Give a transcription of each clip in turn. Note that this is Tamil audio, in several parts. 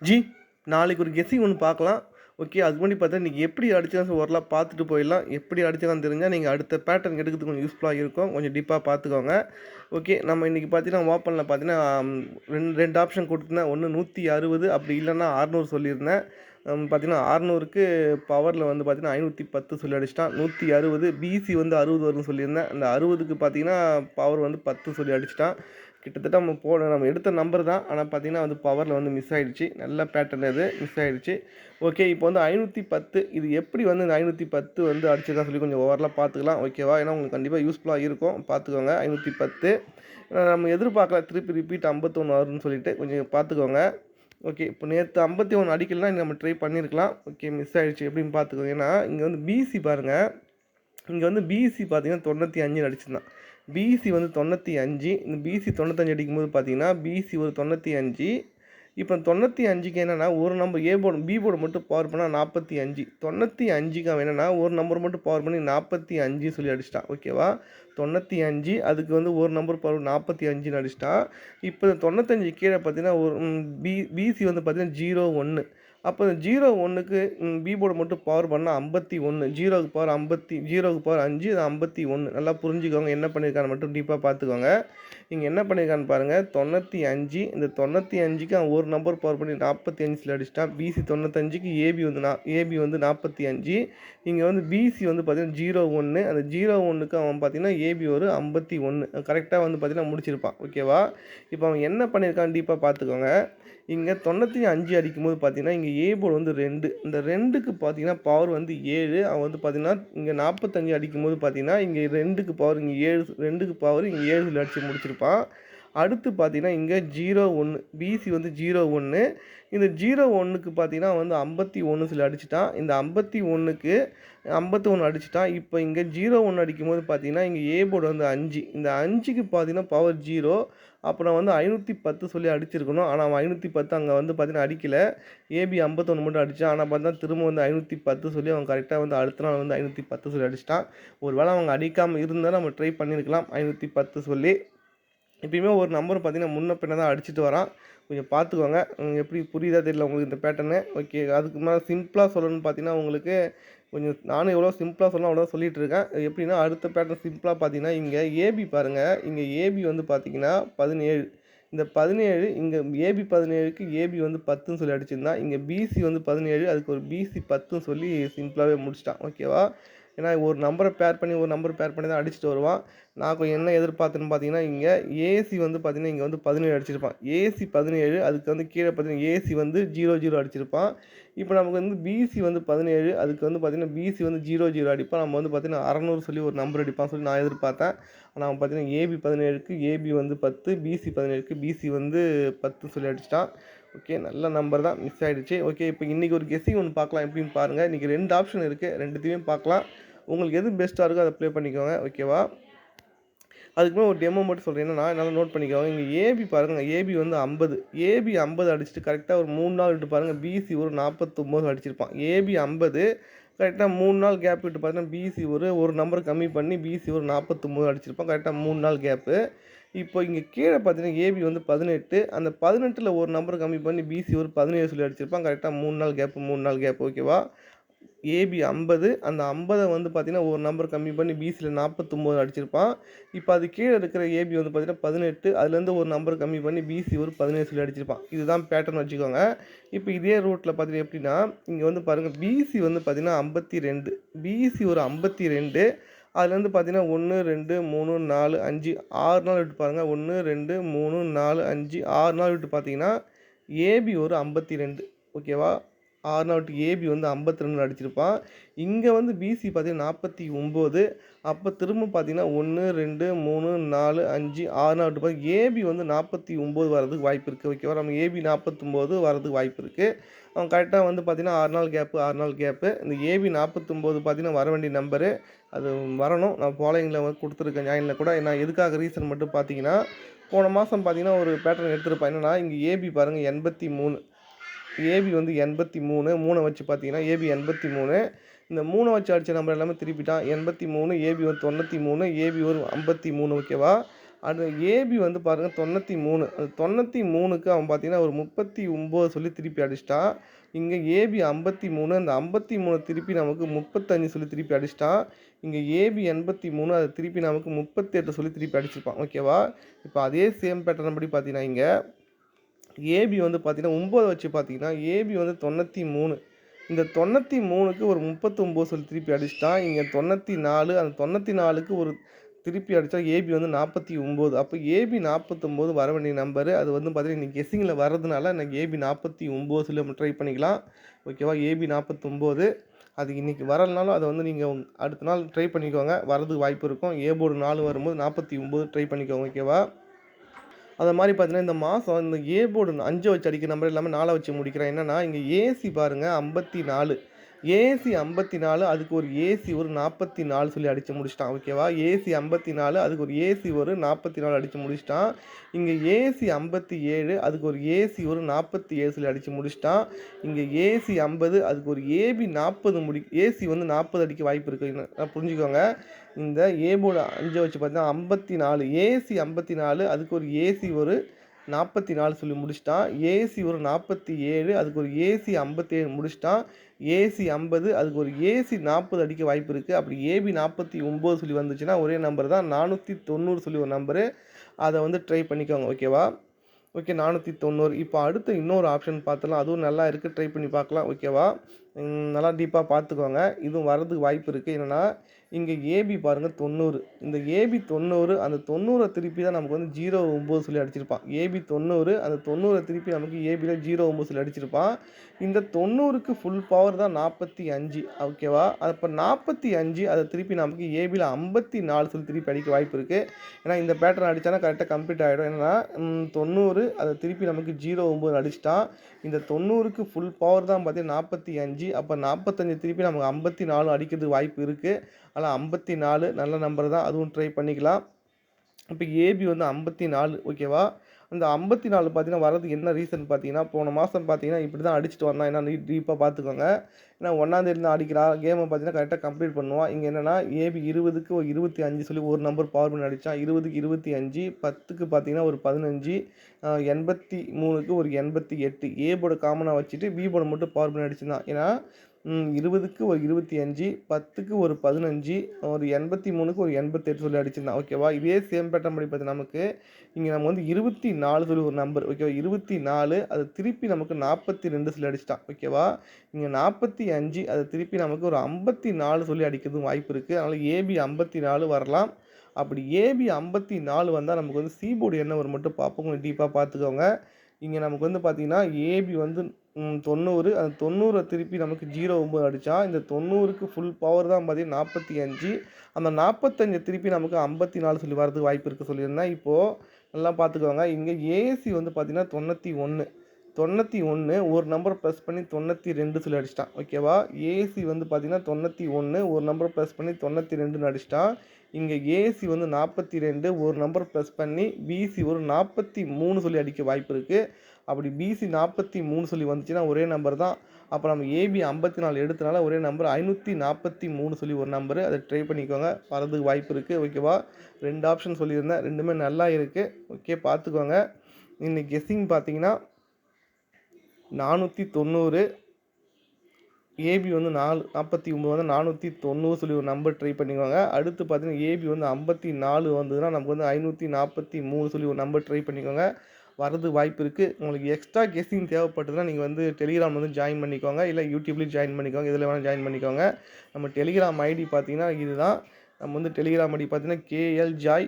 ஜி நாளைக்கு ஒரு கெஸ்ஸிங் ஒன்று பார்க்கலாம். ஓகே. அதுக்கு முன்னாடி பார்த்தா இன்றைக்கி எப்படி அடிச்சா ஓரளவு பார்த்துட்டு போயிடலாம். எப்படி அடிச்சலாம்னு தெரிஞ்சால் நீங்கள் அடுத்த பேட்டர்ன் எடுக்கிறதுக்கு கொஞ்சம் யூஸ்ஃபுல்லாக இருக்கும். கொஞ்சம் டீப்பாக பார்த்துக்கோங்க. ஓகே. நம்ம இன்றைக்கி பார்த்தீங்கன்னா ஓப்பனில் பார்த்தீங்கன்னா ரெண்டு ஆப்ஷன் கொடுத்துருந்தேன். ஒன்று 160 அப்படி இல்லைன்னா 600 சொல்லியிருந்தேன். பார்த்தீங்கன்னா 600க்கு பவரில் வந்து பார்த்தீங்கன்னா 510 சொல்லி அடிச்சிட்டான். 160 பிசி வந்து 60 வரும்னு சொல்லியிருந்தேன். அந்த 60க்கு பார்த்தீங்கன்னா பவர் வந்து 10 சொல்லி அடிச்சிட்டான். கிட்டத்தட்ட நம்ம எடுத்த நம்பர் தான். ஆனால் பார்த்தீங்கன்னா வந்து பவரில் வந்து மிஸ் ஆகிடுச்சு. நல்ல பேட்டர்ன் இது மிஸ் ஆகிடுச்சு. ஓகே. இப்போ வந்து 510 இது எப்படி வந்து இந்த 510 வந்து அடிச்சிருக்கான்னு சொல்லி கொஞ்சம் ஓவரலாக பார்த்துக்கலாம். ஓகேவா? ஏன்னா உங்களுக்கு கண்டிப்பாக யூஸ்ஃபுல்லாக இருக்கும். பார்த்துக்கோங்க. 510 நம்ம எதிர்பார்க்கல திருப்பி ரிப்பீட் 51 வரும்னு சொல்லிட்டு கொஞ்சம் பார்த்துக்கோங்க. ஓகே. இப்போ நேற்று 51 அடிக்கலனா நம்ம ட்ரை பண்ணியிருக்கலாம். ஓகே. மிஸ் ஆகிடுச்சு எப்படின்னு பார்த்துக்கோங்க. ஏன்னா இங்கே வந்து பிசி பாருங்கள். இங்கே வந்து பிசி பார்த்தீங்கன்னா 95 அடிச்சிருந்தான். பிசி வந்து 95. இந்த பிசி 95 அடிக்கும்போது பார்த்தீங்கன்னா பிசி ஒரு 95. இப்போ 95க்கு என்னென்னா ஒரு நம்பர் பி போர்டு மட்டும் பவர் பண்ணால் 45. 95க்கு அவன் என்னென்னா ஒரு நம்பர் மட்டும் பவர் பண்ணி 45 சொல்லி அடிச்சிட்டான். ஓகேவா? 95 அதுக்கு வந்து ஒரு நம்பர் பவர் 45ன்னு அடிச்சிட்டான். இப்போ 95 கீழே பார்த்தீங்கன்னா ஒரு பிசி வந்து பார்த்தீங்கன்னா 01. அப்போ இந்த 01க்கு பி போர்டு மட்டும் பவர் பண்ணால் 51. 0க்கு பவர் 50, 0க்கு பவர் 5, இது 51. நல்லா புரிஞ்சுக்கோங்க. என்ன பண்ணியிருக்கான்னு மட்டும் டீப்பாக பார்த்துக்கோங்க. இங்கே என்ன பண்ணியிருக்கான்னு பாருங்கள். 95 இந்த 95க்கு அவன் ஒரு நம்பர் பவர் பண்ணி 45 அடிச்சிட்டான். பிசி 95க்கு ஏபி வந்து 45. இங்கே வந்து பிசி வந்து பார்த்தீங்கன்னா 01. அந்த 01க்கு அவன் பார்த்தீங்கன்னா ஏபி ஒரு 51. கரெக்டாக வந்து பார்த்தீங்கன்னா முடிச்சிருப்பான். ஓகேவா? இப்போ அவன் என்ன பண்ணியிருக்கான்னு டீப்பாக பார்த்துக்கோங்க. இங்கே 95 அடிக்கும்போது பார்த்தீங்கன்னா இங்கே ஏ போர்டு வந்து 2. இந்த 2க்கு பார்த்தீங்கன்னா பவர் வந்து 7. அவன் வந்து பார்த்தீங்கன்னா இங்கே 45 அடிக்கும்போது பார்த்தீங்கன்னா இங்கே 2க்கு பவர் இங்கே 7, 2க்கு பவர் இங்கே 7 அடித்து முடிச்சிருப்பான். அடுத்து பார்த்தீங்கன்னா இங்கே 01 பிசி வந்து 01. இந்த 01க்கு பார்த்தீங்கன்னா வந்து 51 சொல்லி அடிச்சிட்டான். இந்த 51க்கு 51 அடிச்சிட்டான். இப்போ இங்கே 01 அடிக்கும்போது பார்த்தீங்கன்னா இங்கே ஏ போர்டு வந்து 5. இந்த 5க்கு பார்த்தீங்கன்னா பவர் 0. அப்புறம் வந்து 510 சொல்லி அடிச்சிருக்கணும். ஆனால் அவன் 510 அங்கே வந்து பார்த்தீங்கன்னா அடிக்கல. ஏபி 51 மட்டும் அடித்தான். ஆனால் பார்த்தா திரும்ப வந்து 510 சொல்லி அவன் கரெக்டாக வந்து அடுத்த நாள் வந்து 510 சொல்லி அடிச்சிட்டான். ஒரு வேளை அவங்க அடிக்காமல் இருந்தால் நம்ம ட்ரை பண்ணியிருக்கலாம் 510 சொல்லி. எப்பயுமே ஒரு நம்பர் பார்த்தீங்கன்னா முன்ன பின்ன தான் அடிச்சுட்டு வரான். கொஞ்சம் பார்த்துக்கோங்க. எப்படி புரியுதா தெரியல உங்களுக்கு இந்த பேட்டர்னு. ஓகே. அதுக்கு மேலே சிம்பிளாக சொல்லணும்னு பார்த்தீங்கன்னா உங்களுக்கு கொஞ்சம் நானும் எவ்வளோ சிம்பிளாக சொல்லணும் அவ்வளோ சொல்லிகிட்டு இருக்கேன். எப்படின்னா அடுத்த பேட்டர்ன் சிம்பிளாக பார்த்தீங்கன்னா இங்கே ஏபி பாருங்கள். இங்கே ஏபி வந்து பார்த்தீங்கன்னா 17. இந்த 17 இங்கே ஏபி 17க்கு ஏபி வந்து 10ன்னு சொல்லி அடிச்சிருந்தான். இங்கே பிசி வந்து 17 அதுக்கு ஒரு பிசி 10ன்னு சொல்லி சிம்பிளாகவே முடிச்சிட்டான். ஓகேவா? ஏன்னா ஒரு நம்பரை பேர் பண்ணி தான் அடிச்சுட்டு வருவான். நான் கொஞ்சம் என்ன எதிர்பார்த்தேன்னு பார்த்தீங்கன்னா இங்கே ஏசி வந்து பார்த்தீங்கன்னா இங்கே வந்து 17 அடிச்சிருப்பான். ஏசி 17 அதுக்கு வந்து கீழே பார்த்தீங்கன்னா ஏசி வந்து 00 அடிச்சிருப்பான். இப்போ நமக்கு வந்து பிசி வந்து 17 அதுக்கு வந்து பார்த்தீங்கன்னா பிசி வந்து 00 அடிப்பான். நம்ம வந்து பார்த்தீங்கன்னா 600 சொல்லி ஒரு நம்பர் அடிப்பான் சொல்லி நான் எதிர்பார்த்தேன். ஆனால் அவன் பார்த்தீங்கன்னா ஏபி 17க்கு ஏபி வந்து 10, பிசி 17க்கு பிசி வந்து 10 சொல்லி அடிச்சிட்டான். ஓகே. நல்ல நம்பர் தான் மிஸ் ஆகிடுச்சு. ஓகே. இப்போ இன்றைக்கி ஒரு கெஸ்ஸிங் ஒன்று பார்க்கலாம் எப்படின்னு பாருங்கள். இன்றைக்கி 2 ஆப்ஷன் இருக்குது. 2த்தையுமே பார்க்கலாம். உங்களுக்கு எது பெஸ்ட்டாக இருக்கோ அதை ப்ளே பண்ணிக்கோங்க. ஓகேவா? அதுக்குமே ஒரு டெமோ மட்டும் சொல்கிறேன். என்னன்னா நல்லா நோட் பண்ணிக்கோங்க. இங்கே ஏபி பாருங்கள். ஏபி வந்து 50. ஏபி 50 அடிச்சுட்டு கரெக்டாக ஒரு 3 நாள் விட்டு பாருங்கள். பிசி ஒரு 49 அடிச்சிருப்பான். ஏபி 50 கரெக்டாக 3 நாள் கேப் விட்டு பார்த்தீங்கன்னா பிசி ஒரு நம்பர் கம்மி பண்ணி பிசி ஒரு 49 அடிச்சிருப்பான். கரெக்டாக 3 நாள் கேப்பு. இப்போ இங்கே கீழே பார்த்தீங்கன்னா ஏபி வந்து 18. அந்த 18ல் ஒரு நம்பர் கம்மி பண்ணி பிசி ஒரு 17 சொல்லி அடிச்சிருப்பான். கரெக்டாக 3 நாள் கேப்பு. ஓகேவா? ஏபி 50. அந்த 50 வந்து பார்த்தீங்கன்னா ஒரு நம்பர் கம்மி பண்ணி பிசியில் 49 அடிச்சிருப்பான். இப்போ அது கீழே இருக்கிற ஏபி வந்து பார்த்தீங்கன்னா 18. அதுலேருந்து ஒரு நம்பர் கம்மி பண்ணி பிசி ஒரு 17 சொல்லி அடிச்சிருப்பான். இதுதான் பேட்டர்ன் வச்சுக்கோங்க. இப்போ இதே ரூட்டில் பார்த்தீங்கன்னா எப்படின்னா இங்கே வந்து பாருங்கள் பிசி வந்து பார்த்தீங்கன்னா 52. பிசி ஒரு 52. அதுலேருந்து பார்த்தீங்கன்னா 1, 2, 3, 4, 5, 6 நாள் விட்டு பாருங்கள். 1, 2, 3, 4, 5, 6 நாள் விட்டு பார்த்தீங்கன்னா ஏபி ஒரு 52. ஓகேவா? 6 நாள் விட்டு ஏபி வந்து 52 அடிச்சிருப்பான். இங்கே வந்து பிசி பார்த்தீங்கன்னா 49. அப்போ திரும்ப பார்த்தீங்கன்னா 1, 2, 3, 4, 5, 6 நாள் விட்டு பார்த்தீங்கன்னா ஏபி வந்து 49 வரதுக்கு வாய்ப்பு இருக்குது. ஓகேவா? நம்ம ஏபி 49 வரதுக்கு வாய்ப்பு இருக்குது. அவன் கரெக்டாக வந்து பார்த்தீங்கன்னா 6 நாள் கேப்பு. இந்த ஏபி 49 பார்த்தீங்கன்னா வர வேண்டிய நம்பரு. அது வரணும். நான் ஃபாலோயிங்கில் வந்து கொடுத்துருக்கேன் ஜாயினில் கூட. நான் எதுக்காக ரீசன் மட்டும் பார்த்தீங்கன்னா போன மாதம் பார்த்தீங்கன்னா ஒரு பேட்டர்ன் எடுத்திருப்பேன். என்னென்னா இங்கே ஏபி பாருங்கள் 83. ஏபி வந்து 83. 3 வச்சு பார்த்தீங்கன்னா ஏபி 83. இந்த 3 வச்சு அடித்த நம்பர் எல்லாமே திருப்பிட்டான். 83 ஏபி வந்து 93 ஏபி ஒரு 53. ஓகேவா? அது ஏபி வந்து பாருங்கள் 93. அது 93க்கு அவன் பார்த்தீங்கன்னா ஒரு 39 சொல்லி திருப்பி அடிச்சிட்டான். இங்கே ஏபி 53, அந்த 53 திருப்பி நமக்கு 35 சொல்லி திருப்பி அடிச்சிட்டான். இங்கே ஏபி 83, அதை திருப்பி நமக்கு 38 சொல்லி திருப்பி அடிச்சிருப்பான். ஓகேவா? இப்போ அதே சேம் பேட்டர்ன் படி பார்த்தீங்கன்னா இங்கே ஏபி வந்து பார்த்தீங்கன்னா 9 வச்சு பார்த்தீங்கன்னா ஏபி வந்து 93. இந்த 93க்கு ஒரு 39 சொல்லி திருப்பி அடிச்சிட்டான். இங்கே 94, அந்த 94க்கு ஒரு திருப்பி அடித்தா ஏபி வந்து 49. அப்போ ஏபி 49 வர வேண்டிய நம்பரு. அது வந்து பார்த்தீங்கன்னா இன்றைக்கி கெஸ்ஸிங்கில் வர்றதுனால எனக்கு ஏபி 49 சொல்லி நம்ம ட்ரை பண்ணிக்கலாம். ஓகேவா? ஏபி 49 அது இன்றைக்கி வரலனாலும் அதை வந்து நீங்கள் அடுத்த நாள் ட்ரை பண்ணிக்கோங்க. வரதுக்கு வாய்ப்பு இருக்கும். ஏ போர்டு 4 வரும்போது 49 ட்ரை பண்ணிக்கோங்க. ஓகேவா? அது மாதிரி பார்த்தீங்கன்னா இந்த மாதம் இந்த ஏ போர்டு 5 வச்சு அடிக்கிற நம்பர் எல்லாமே 4 வச்சு முடிக்கிறேன். என்னென்னா இங்கே ஏசி பாருங்கள் 54, ஏசி 54, அதுக்கு ஒரு ஏசி ஒரு 44 சொல்லி அடித்து முடிச்சிட்டான். ஓகேவா? ஏசி 54, அதுக்கு ஒரு ஏசி ஒரு 44 அடித்து முடிச்சிட்டான். இங்கே ஏசி 57, அதுக்கு ஒரு ஏசி ஒரு 47 சொல்லி அடித்து முடிச்சிட்டான். இங்கே ஏசி 50, அதுக்கு ஒரு ஏபி 40 ஏசி வந்து 40 அடிக்க வாய்ப்பு இருக்குது. புரிஞ்சுக்கோங்க. இந்த ஏ போர்டு 5 வச்சு பார்த்தீங்கன்னா 54, ஏசி 54, அதுக்கு ஒரு ஏசி ஒரு 44 சொல்லி முடிச்சிட்டான். ஏசி ஒரு 47, அதுக்கு ஒரு ஏசி 57 முடிச்சிட்டான். ஏசி 50, அதுக்கு ஒரு ஏசி 40 அடிக்க வாய்ப்பு இருக்குது. அப்படி ஏபி 49 சொல்லி வந்துச்சுன்னா ஒரே நம்பர் தான் 490 சொல்லி ஒரு நம்பரு. அதை வந்து ட்ரை பண்ணிக்கோங்க. ஓகேவா? ஓகே 490. இப்போ அடுத்து இன்னொரு ஆப்ஷன் பார்த்துலாம். அதுவும் நல்லா இருக்குது. ட்ரை பண்ணி பார்க்கலாம். ஓகேவா? நல்லா டீப்பாக பார்த்துக்கோங்க. இதுவும் வரதுக்கு வாய்ப்பு இருக்குது. என்னென்னா இங்கே ஏபி பாருங்கள் 90. இந்த ஏபி 90, அந்த 90 திருப்பி தான் நமக்கு வந்து 09 சொல்லி அடிச்சிருப்பான். ஏபி 90, அந்த 90 திருப்பி நமக்கு ஏபியில் 09 சொல்லி அடிச்சிருப்பான். இந்த 90க்கு ஃபுல் பவர் தான் 45. ஓகேவா? அப்போ 45 அதை திருப்பி நமக்கு ஏபியில் 54 சொல்லி திருப்பி அடிக்க வாய்ப்பு இருக்குது. ஏன்னா இந்த பேட்டர்ன் அடித்தானா கரெக்டாக கம்ப்ளீட் ஆகிடும். என்னென்னா 90 அதை திருப்பி நமக்கு 09 அடிச்சிட்டான். இந்த 90க்கு ஃபுல் பவர் தான் பார்த்தீங்கன்னா 45. அப்போ 45 திருப்பி நமக்கு 54 அடிக்கிறதுக்கு வாய்ப்பு இருக்குது. ஆனால் 54 நல்ல நம்பர் தான், அதுவும் ட்ரை பண்ணிக்கலாம். இப்போ ஏபி வந்து 54. ஓகேவா? அந்த 54 பார்த்தீங்கன்னா வரதுக்கு என்ன ரீசன் பார்த்தீங்கன்னா போன மாதம் பார்த்தீங்கன்னா இப்படி தான் அடிச்சுட்டு வந்தான். ஏன்னா டீப்பாக பார்த்துக்கோங்க. ஏன்னா 1ஆந்தேதி அடிக்கிறா கேமை பார்த்தீங்கன்னா கரெக்டாக கம்ப்ளீட் பண்ணுவான். இங்கே என்னென்னா ஏபி 20க்கு ஒரு 25 சொல்லி ஒரு நம்பர் பவர் பண்ணி அடித்தான். 20க்கு 25, 10க்கு பார்த்தீங்கன்னா ஒரு 15, 83க்கு ஒரு 88. ஏ போர்டு காமனாக வச்சுட்டு பி போர்டு மட்டும் பவர் பண்ணி அடிச்சுருந்தான். ஏன்னா 20க்கு ஒரு 25, 10க்கு ஒரு 15, ஒரு 83க்கு ஒரு 88 சொல்லி அடிச்சிருந்தான். ஓகேவா? இதே சேம் பேட்டர்ன் படி பார்த்து நமக்கு இங்கே நம்ம வந்து 24 சொல்லி ஒரு நம்பர். ஓகேவா? 24 அது திருப்பி நமக்கு 42 சொல்லி அடிச்சிட்டான். ஓகேவா? இங்கே 45 அதை திருப்பி நமக்கு ஒரு 54 சொல்லி அடிக்கிறதும் வாய்ப்பு இருக்குது. அதனால் ஏபி 54 வரலாம். அப்படி ஏபி 54 வந்தால் நமக்கு வந்து சி போர்டு என்ன வரும் மட்டும் பார்ப்போம். கொஞ்சம் டீப்பாக பார்த்துக்கோங்க. இங்கே நமக்கு வந்து பார்த்திங்கன்னா ஏபி வந்து 90, அந்த 90 திருப்பி நமக்கு 09 அடித்தான். இந்த 90க்கு ஃபுல் பவர் தான் பார்த்தீங்கன்னா 45. அந்த 45 திருப்பி நமக்கு 54 சொல்லி வரதுக்கு வாய்ப்பு இருக்குது சொல்லியிருந்தேன். இப்போது நல்லா பார்த்துக்கோங்க. இங்கே ஏசி வந்து பார்த்திங்கன்னா 91 ஒரு நம்பர் ப்ளஸ் பண்ணி 92 சொல்லி அடிச்சிட்டான். ஓகேவா? ஏசி வந்து பார்த்திங்கன்னா 91 ஒரு நம்பர் ப்ளஸ் பண்ணி 92ன்னு அடிச்சிட்டான். இங்கே ஏசி வந்து 42 ஒரு நம்பர் ப்ளஸ் பண்ணி பிசி ஒரு 43 சொல்லி அடிக்க வாய்ப்பு இருக்குது. அப்படி பிசி 43 சொல்லி வந்துச்சுன்னா ஒரே நம்பர் தான். அப்போ நம்ம ஏபி 54 எடுத்தனால ஒரே நம்பர் 543 சொல்லி ஒரு நம்பரு. அதை ட்ரை பண்ணிக்கோங்க. வரதுக்கு வாய்ப்பு இருக்குது. ஓகேவா? 2 ஆப்ஷன் சொல்லியிருந்தேன். ரெண்டுமே நல்லா இருக்குது. ஓகே பார்த்துக்கோங்க. இன்னைக்கு கெஸ்ஸிங் பார்த்தீங்கன்னா 490, ஏபி வந்து 49 வந்து 490 சொல்லி ஒரு நம்பர் ட்ரை பண்ணிக்கோங்க. அடுத்து பார்த்தீங்கன்னா ஏபி வந்து 54 வந்ததுன்னா நமக்கு வந்து 543 சொல்லி ஒரு நம்பர் ட்ரை பண்ணிக்கோங்க. வரது வாய்ப்பு இருக்குது. உங்களுக்கு எக்ஸ்ட்ரா கெஸ்ஸிங் தேவைப்பட்டதுன்னா நீங்கள் வந்து டெலிகிராம் வந்து ஜாயின் பண்ணிக்கோங்க. இல்லை யூடியூப்லேயும் ஜாயின் பண்ணிக்கோங்க. இதில் வேணால் ஜாயின் பண்ணிக்கோங்க. நம்ம டெலிகிராம் ஐடி பார்த்தீங்கன்னா இதுதான். நம்ம வந்து டெலிகிராம் ஐடி பார்த்தீங்கன்னா KLJoy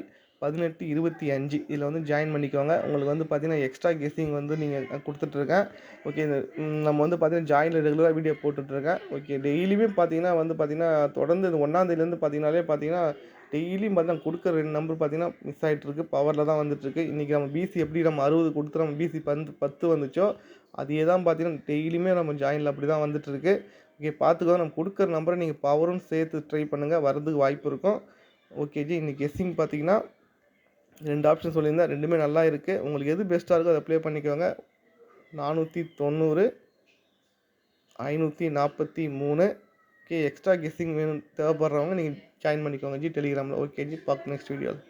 1825 இதில் வந்து ஜாயின் பண்ணிக்கோங்க. உங்களுக்கு வந்து பார்த்தீங்கன்னா எக்ஸ்ட்ரா கெஸ்ஸிங் வந்து நீங்கள் கொடுத்துட்ருக்கேன். ஓகே இந்த நம்ம வந்து பார்த்தீங்கன்னா ஜாயினில் ரெகுலராக வீடியோ போட்டுட்ருக்கேன். ஓகே டெய்லியுமே பார்த்தீங்கன்னா வந்து பார்த்தீங்கன்னா தொடர்ந்து இந்த 1ஆந்தேதிலேருந்து பார்த்தீங்கன்னா டெய்லியும் பார்த்தீங்கன்னா கொடுக்குற 2 நம்பர் பார்த்தீங்கன்னா மிஸ் ஆகிட்டுருக்கு. பவரில் தான் வந்துட்டுருக்கு. இன்றைக்கி நம்ம பிசி எப்படி நம்ம 60 கொடுத்து நம்ம பிசி 10 வந்துச்சோ அதே தான் பார்த்தீங்கன்னா டெய்லியுமே நம்ம ஜாயினில் அப்படி தான் வந்துட்டுருக்கு. ஓகே பார்த்துக்கோ. நம்ம கொடுக்குற நம்பரை நீங்கள் பவரும் சேர்த்து ட்ரை பண்ணுங்கள். வரதுக்கு வாய்ப்பு இருக்கும். ஓகே ஜி இன்றைக்கி கெஸ்ஸிங் பார்த்தீங்கன்னா 2 ஆப்ஷன் சொல்லியிருந்தேன். ரெண்டுமே நல்லா இருக்குது. உங்களுக்கு எது பெஸ்ட்டாக இருக்கோ அதை ப்ளே பண்ணிக்கோங்க. 490, 543. ஓகே எக்ஸ்ட்ரா கெஸ்ஸிங் வேணும் தேவைப்படுறவங்க நீங்கள் ஜாயின் பண்ணிக்கோங்க ஜி டெலிகிராமில். ஓகே ஜி பார்க்கலாம் நெக்ஸ்ட் வீடியோவில்.